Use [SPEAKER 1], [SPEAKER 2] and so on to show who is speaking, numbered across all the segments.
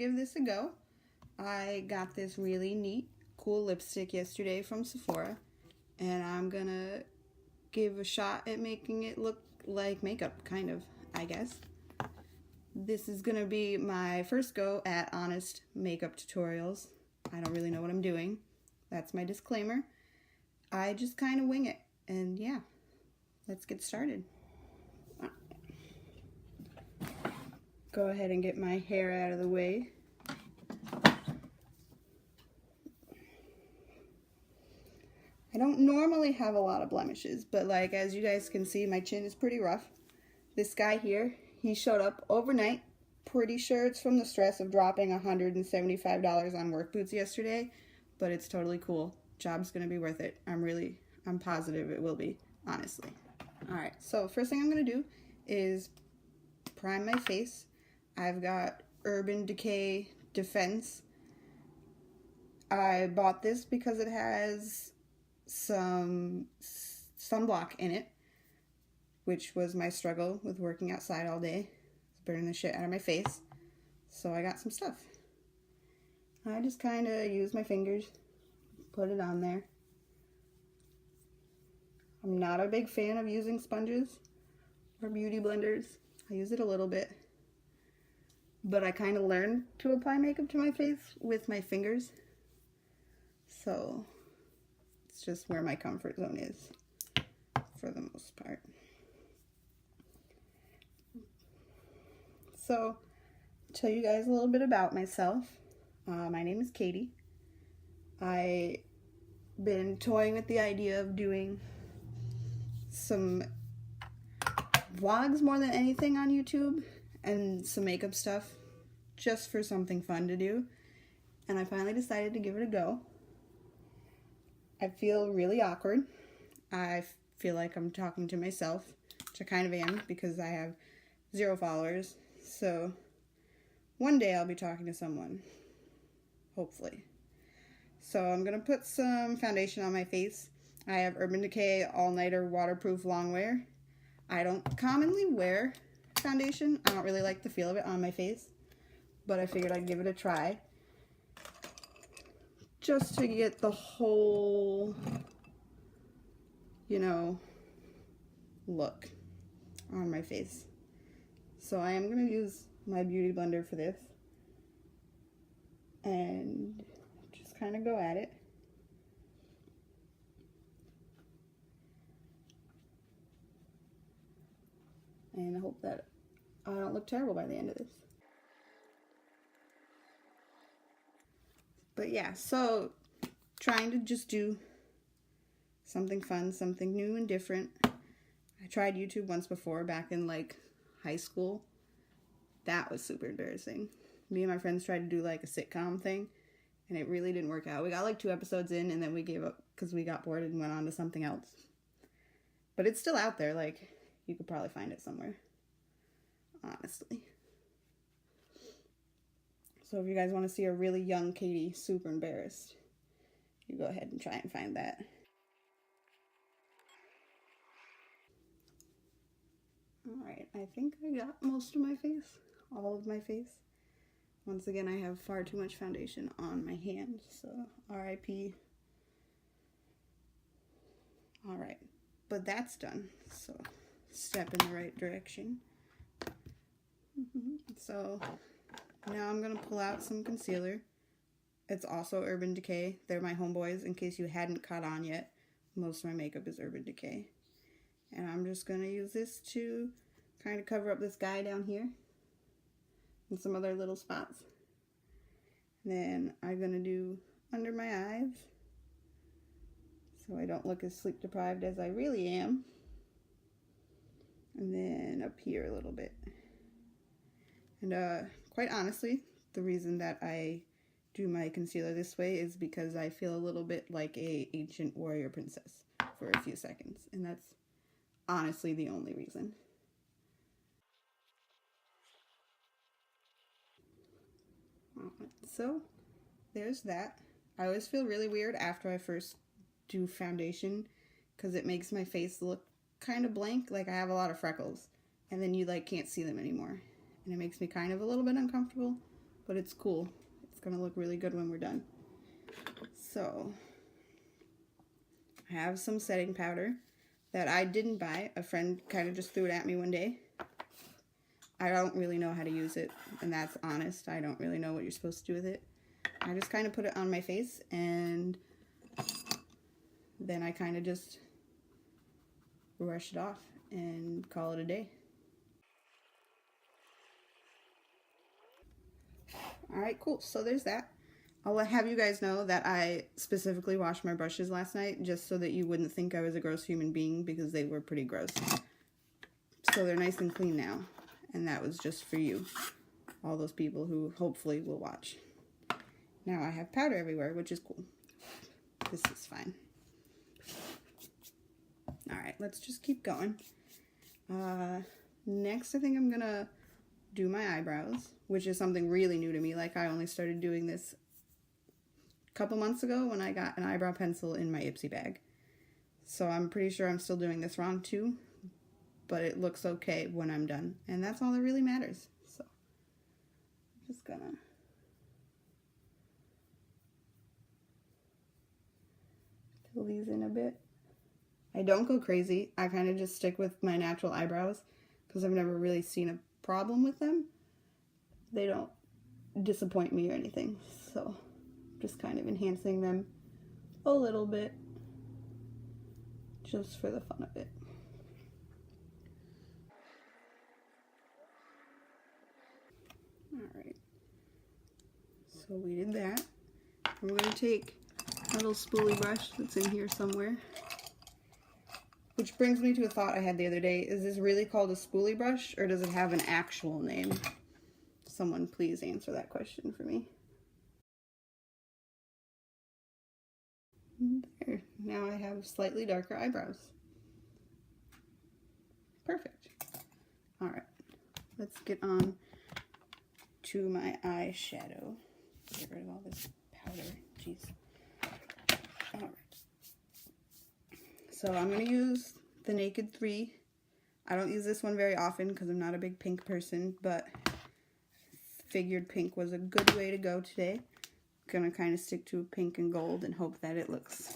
[SPEAKER 1] give this a go. I got this really neat, cool lipstick yesterday from Sephora, and I'm gonna give a shot at making it look like makeup, kind of, I guess. This is gonna be my first go at honest makeup tutorials. I don't really know what I'm doing. That's my disclaimer. I just kind of wing it, and yeah, let's get started. Go ahead and get my hair out of the way. I don't normally have a lot of blemishes, but like as you guys can see, my chin is pretty rough. This guy here, he showed up overnight. Pretty sure it's from the stress of dropping $175 on work boots yesterday, but it's totally cool. Job's gonna be worth it. I'm positive it will be, honestly. All right, so first thing I'm gonna do is prime my face. I've got Urban Decay Defense. I bought this because it has some sunblock in it, which was my struggle with working outside all day. It's burning the shit out of my face. So I got some stuff. I just kind of use my fingers, put it on there. I'm not a big fan of using sponges or beauty blenders. I use it a little bit. But I kind of learned to apply makeup to my face with my fingers. So it's just where my comfort zone is for the most part. So I'll tell you guys a little bit about myself. My name is Katie. I've been toying with the idea of doing some vlogs more than anything on YouTube and some makeup stuff just for something fun to do, and I finally decided to give it a go. I feel really awkward. I feel like I'm talking to myself, which I kind of am because I have 0 followers, so one day I'll be talking to someone, hopefully. So I'm gonna put some foundation on my face. I have Urban Decay All Nighter Waterproof Longwear. I don't commonly wear foundation. I don't really like the feel of it on my face, but I figured I'd give it a try just to get the whole, look on my face. So I am going to use my beauty blender for this and just kind of go at it. And I hope that I don't look terrible by the end of this. But yeah, so trying to just do something fun, something new and different. I tried YouTube once before, back in like high school. That was super embarrassing. Me and my friends tried to do like a sitcom thing, and it really didn't work out. We got like 2 episodes in, and then we gave up because we got bored and went on to something else. But it's still out there, like you could probably find it somewhere, honestly. So if you guys want to see a really young Katie super embarrassed, you go ahead and try and find that. Alright, I think I got most of my face, all of my face. Once again, I have far too much foundation on my hand, so RIP. Alright, but that's done, so step in the right direction. So now I'm going to pull out some concealer. It's also Urban Decay. They're my homeboys, in case you hadn't caught on yet. Most of my makeup is Urban Decay. And I'm just going to use this to kind of cover up this guy down here and some other little spots. Then I'm going to do under my eyes so I don't look as sleep deprived as I really am. And then up here a little bit. And quite honestly, the reason that I do my concealer this way is because I feel a little bit like a ancient warrior princess for a few seconds. And that's honestly the only reason. So there's that. I always feel really weird after I first do foundation because it makes my face look kind of blank, like I have a lot of freckles, and then you like can't see them anymore, and it makes me kind of a little bit uncomfortable, but it's cool. It's gonna look really good when we're done. So I have some setting powder that I didn't buy. A friend kind of just threw it at me one day. I don't really know how to use it, and that's honest. I don't really know what you're supposed to do with it. I just kind of put it on my face, and then I kind of just brush it off and call it a day. Alright, cool. So there's that. I'll have you guys know that I specifically washed my brushes last night just so that you wouldn't think I was a gross human being, because they were pretty gross. So they're nice and clean now. And that was just for you. All those people who hopefully will watch. Now I have powder everywhere, which is cool. This is fine. Alright, let's just keep going. Next, I think I'm gonna do my eyebrows, which is something really new to me. Like, I only started doing this a couple months ago when I got an eyebrow pencil in my Ipsy bag. So I'm pretty sure I'm still doing this wrong too, but it looks okay when I'm done. And that's all that really matters. So I'm just gonna fill these in a bit. I don't go crazy. I kind of just stick with my natural eyebrows because I've never really seen a problem with them. They don't disappoint me or anything. So just kind of enhancing them a little bit just for the fun of it. Alright, so we did that. We're going to take a little spoolie brush that's in here somewhere. Which brings me to a thought I had the other day. Is this really called a spoolie brush, or does it have an actual name? Someone please answer that question for me. There. Now I have slightly darker eyebrows. Perfect. Alright, let's get on to my eyeshadow. Get rid of all this powder. Jeez. Alright. So I'm going to use the Naked 3. I don't use this one very often because I'm not a big pink person, but figured pink was a good way to go today. Gonna kind of stick to pink and gold and hope that it looks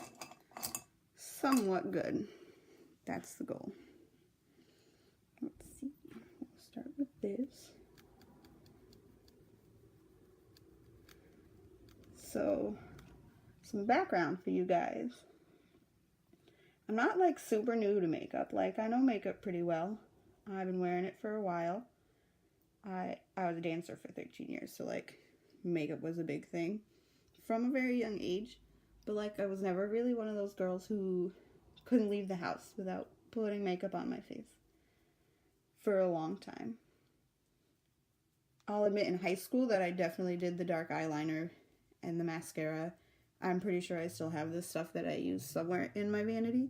[SPEAKER 1] somewhat good. That's the goal. Let's see. We'll start with this. So, some background for you guys. I'm not like super new to makeup. Like, I know makeup pretty well. I've been wearing it for a while. I was a dancer for 13 years, so like makeup was a big thing from a very young age. But like, I was never really one of those girls who couldn't leave the house without putting makeup on my face for a long time. I'll admit in high school that I definitely did the dark eyeliner and the mascara. I'm pretty sure I still have this stuff that I use somewhere in my vanity.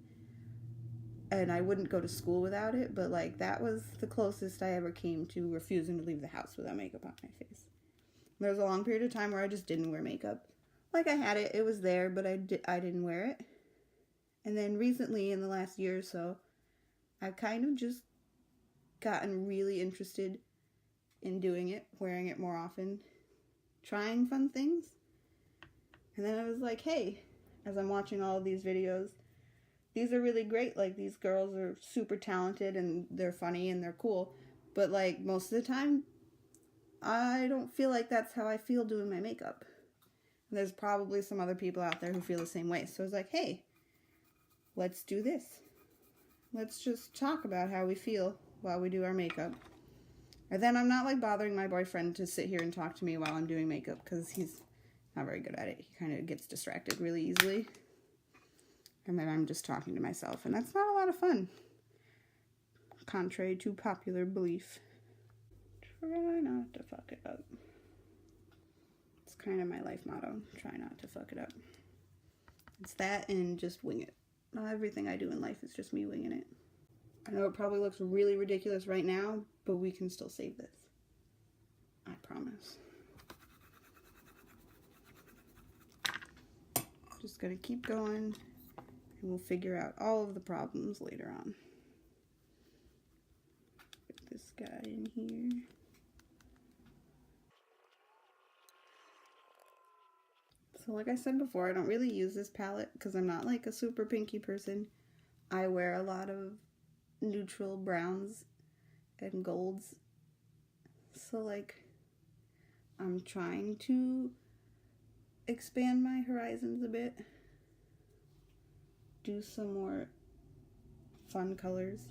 [SPEAKER 1] And I wouldn't go to school without it, but like, that was the closest I ever came to refusing to leave the house without makeup on my face. There was a long period of time where I just didn't wear makeup. Like, I had it, it was there, but I didn't wear it. And then recently, in the last year or so, I've kind of just gotten really interested in doing it, wearing it more often, trying fun things. And then I was like, hey, as I'm watching all of these videos, these are really great. Like, these girls are super talented and they're funny and they're cool. But like, most of the time, I don't feel like that's how I feel doing my makeup. And there's probably some other people out there who feel the same way. So I was like, hey, let's do this. Let's just talk about how we feel while we do our makeup. And then I'm not like bothering my boyfriend to sit here and talk to me while I'm doing makeup, because he's not very good at it. He kind of gets distracted really easily. And then I'm just talking to myself, and that's not a lot of fun. Contrary to popular belief. Try not to fuck it up. It's kind of my life motto. Try not to fuck it up. It's that and just wing it. Not everything I do in life is just me winging it. I know it probably looks really ridiculous right now, but we can still save this. I promise. Just gotta keep going. And we'll figure out all of the problems later on. Put this guy in here. So like I said before, I don't really use this palette because I'm not like a super pinky person. I wear a lot of neutral browns and golds. So like I'm trying to expand my horizons a bit. Do some more fun colors.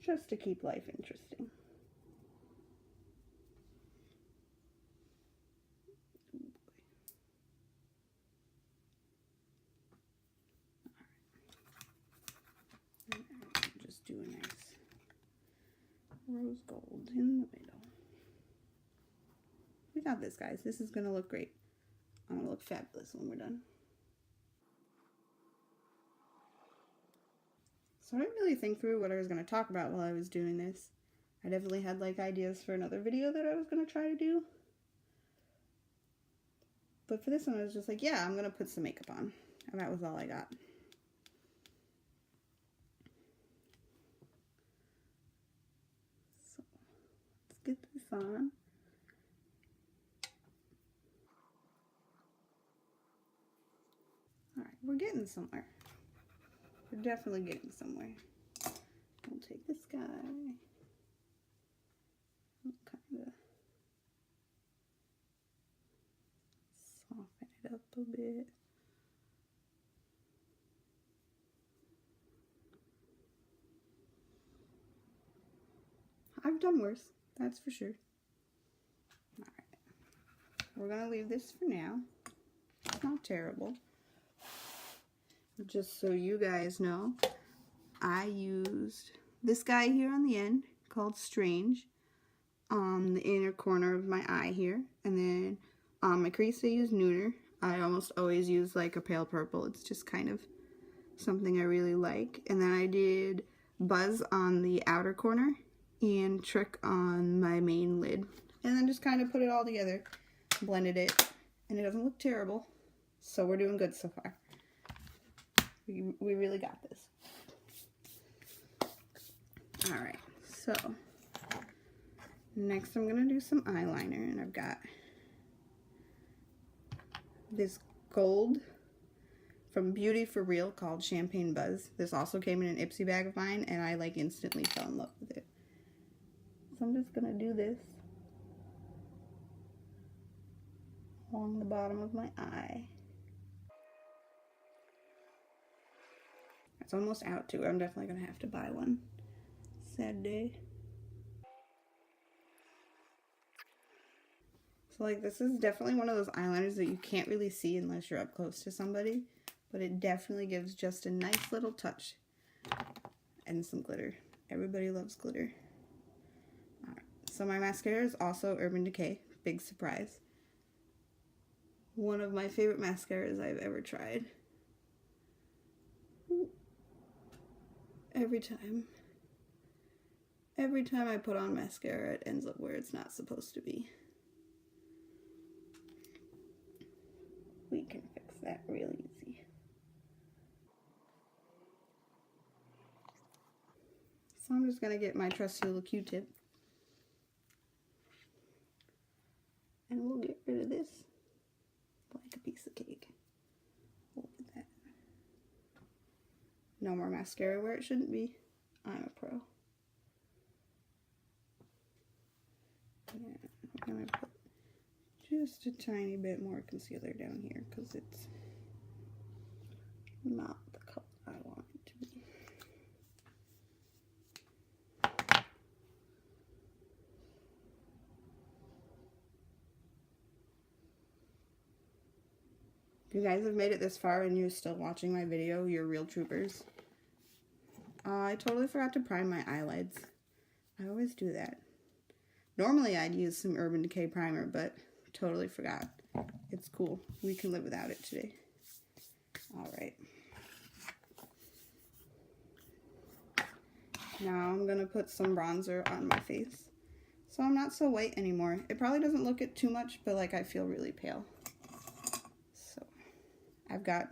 [SPEAKER 1] Just to keep life interesting. Just do a nice rose gold in the middle. We got this, guys. This is gonna look great. I'm gonna look fabulous when we're done. So I didn't really think through what I was going to talk about while I was doing this. I definitely had like ideas for another video that I was going to try to do. But for this one I was just like, yeah, I'm going to put some makeup on. And that was all I got. So let's get this on. Alright, we're getting somewhere. We're definitely getting somewhere. We'll take this guy. We'll kind of soften it up a bit. I've done worse, that's for sure. Alright. We're going to leave this for now. It's not terrible. Just so you guys know, I used this guy here on the end called Strange on the inner corner of my eye here, and then on my crease I use Neuter. I almost always use like a pale purple. It's just kind of something I really like. And then I did Buzz on the outer corner and Trick on my main lid, and then just kind of put it all together, blended it, and it doesn't look terrible. So we're doing good so far. We really got this. Alright, so next I'm going to do some eyeliner, and I've got this gold from Beauty For Real called Champagne Buzz. This also came in an Ipsy bag of mine, and I like instantly fell in love with it. So I'm just going to do this along the bottom of my eye. It's almost out too. I'm definitely going to have to buy one. Sad day. So like this is definitely one of those eyeliners that you can't really see unless you're up close to somebody. But it definitely gives just a nice little touch. And some glitter. Everybody loves glitter. Alright. So my mascara is also Urban Decay. Big surprise. One of my favorite mascaras I've ever tried. Every time I put on mascara, it ends up where it's not supposed to be. We can fix that real easy. So I'm just going to get my trusty little Q-tip. And we'll get rid of this like a piece of cake. Look at that. No more mascara where it shouldn't be. I'm a pro. And I'm going to put just a tiny bit more concealer down here because it's not the color I want it to be. If you guys have made it this far and you're still watching my video, you're real troopers. I totally forgot to prime my eyelids. I always do that. Normally I'd use some Urban Decay primer, but totally forgot. It's cool. We can live without it today. Alright. Now I'm going to put some bronzer on my face. So I'm not so white anymore. It probably doesn't look it too much, but like I feel really pale. So I've got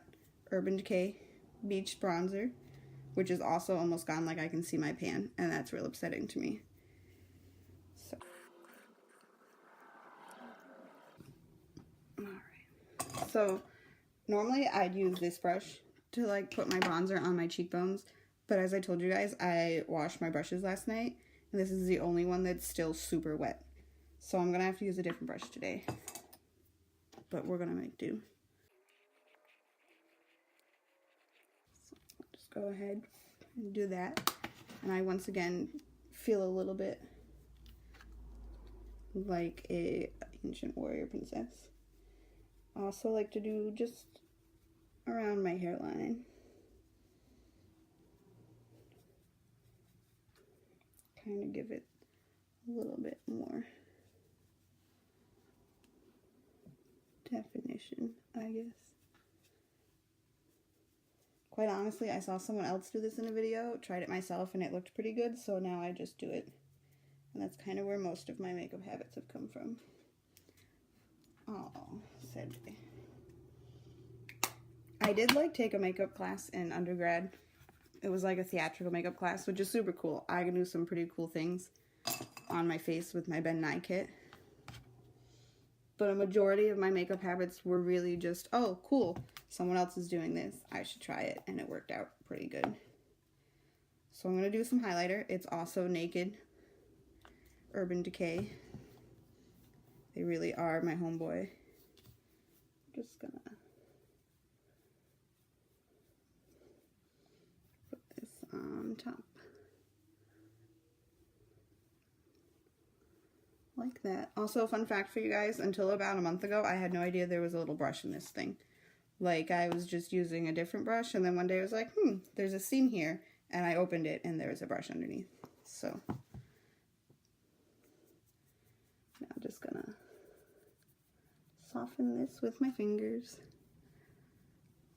[SPEAKER 1] Urban Decay Beach Bronzer, which is also almost gone, like I can see my pan, and that's real upsetting to me. So So normally I'd use this brush to like put my bronzer on my cheekbones, but as I told you guys, I washed my brushes last night, and this is the only one that's still super wet. So I'm gonna have to use a different brush today, but we're gonna make do. So I'll just go ahead and do that. And I once again feel a little bit like a ancient warrior princess. I also like to do just around my hairline. Kind of give it a little bit more definition, I guess. Quite honestly, I saw someone else do this in a video, tried it myself, and it looked pretty good, so now I just do it. And that's kind of where most of my makeup habits have come from. Oh, Cedric. I did like take a makeup class in undergrad. It was like a theatrical makeup class, which is super cool. I can do some pretty cool things on my face with my Ben Nye kit. But a majority of my makeup habits were really just, oh, cool, someone else is doing this, I should try it, and it worked out pretty good. So I'm going to do some highlighter. It's also Naked Urban Decay. They really are my homeboy. I'm just going to put this on top. Like that. Also, a fun fact for you guys, until about a month ago, I had no idea there was a little brush in this thing. Like, I was just using a different brush, and then one day I was like, there's a seam here, and I opened it, and there was a brush underneath. So, now I'm just gonna soften this with my fingers.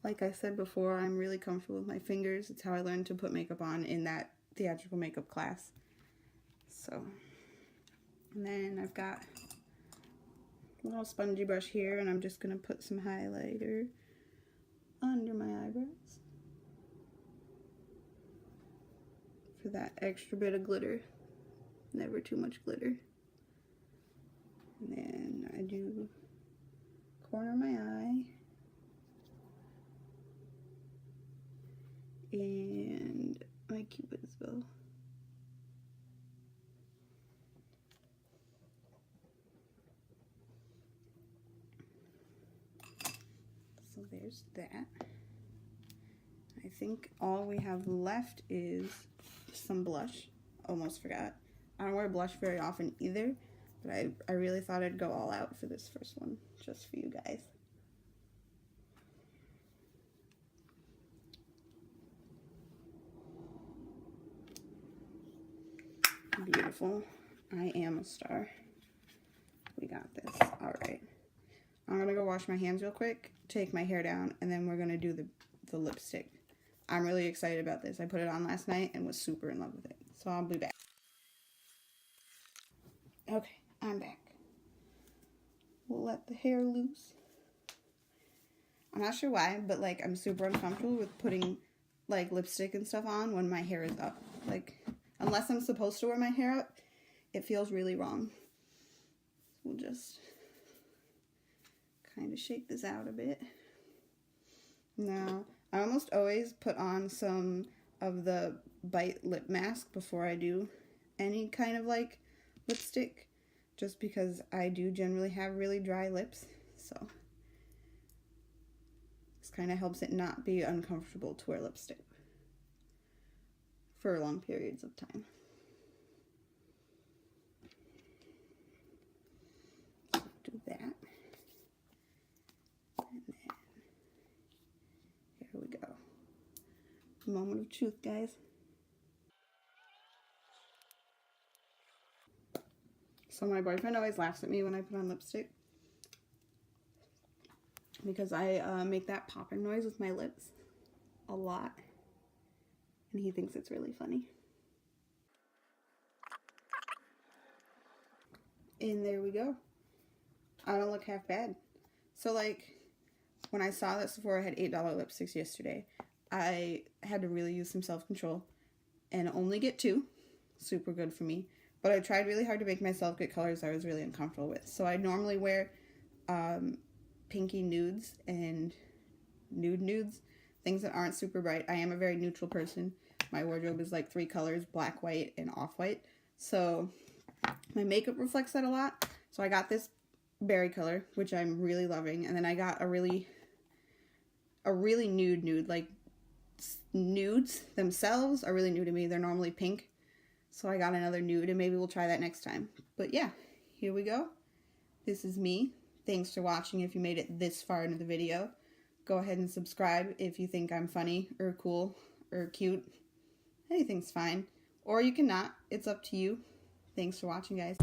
[SPEAKER 1] Like I said before, I'm really comfortable with my fingers. It's how I learned to put makeup on in that theatrical makeup class. So... and then I've got a little spongy brush here, and I'm just going to put some highlighter under my eyebrows for that extra bit of glitter. Never too much glitter. And then I do corner of my eye and my Cupid's bow. So there's that. I think all we have left is some blush. Almost forgot. I don't wear blush very often either, but I really thought I'd go all out for this first one, just for you guys. Beautiful. I am a star. We got this. All right. I'm going to go wash my hands real quick, take my hair down, and then we're going to do the lipstick. I'm really excited about this. I put it on last night and was super in love with it. So I'll be back. Okay, I'm back. We'll let the hair loose. I'm not sure why, but like I'm super uncomfortable with putting like lipstick and stuff on when my hair is up. Like, unless I'm supposed to wear my hair up, it feels really wrong. We'll just kind of shake this out a bit. Now, I almost always put on some of the Bite lip mask before I do any kind of like lipstick, just because I do generally have really dry lips, so this kind of helps it not be uncomfortable to wear lipstick for long periods of time. So do that. And then, here we go. Moment of truth, guys. So my boyfriend always laughs at me when I put on lipstick because I make that popping noise with my lips a lot, and he thinks it's really funny. And there we go. I don't look half bad. So like, when I saw that Sephora had $8 lipsticks yesterday, I had to really use some self-control and only get 2. Super good for me. But I tried really hard to make myself get colors I was really uncomfortable with. So I normally wear pinky nudes and nudes, things that aren't super bright. I am a very neutral person. My wardrobe is like 3 colors, black, white, and off-white. So my makeup reflects that a lot. So I got this berry color, which I'm really loving. And then I got a really nude. Like, nudes themselves are really new to me. They're normally pink. So I got another nude, and maybe we'll try that next time. But yeah, here we go. This is me. Thanks for watching if you made it this far into the video. Go ahead and subscribe if you think I'm funny or cool or cute. Anything's fine. Or you can not. It's up to you. Thanks for watching, guys.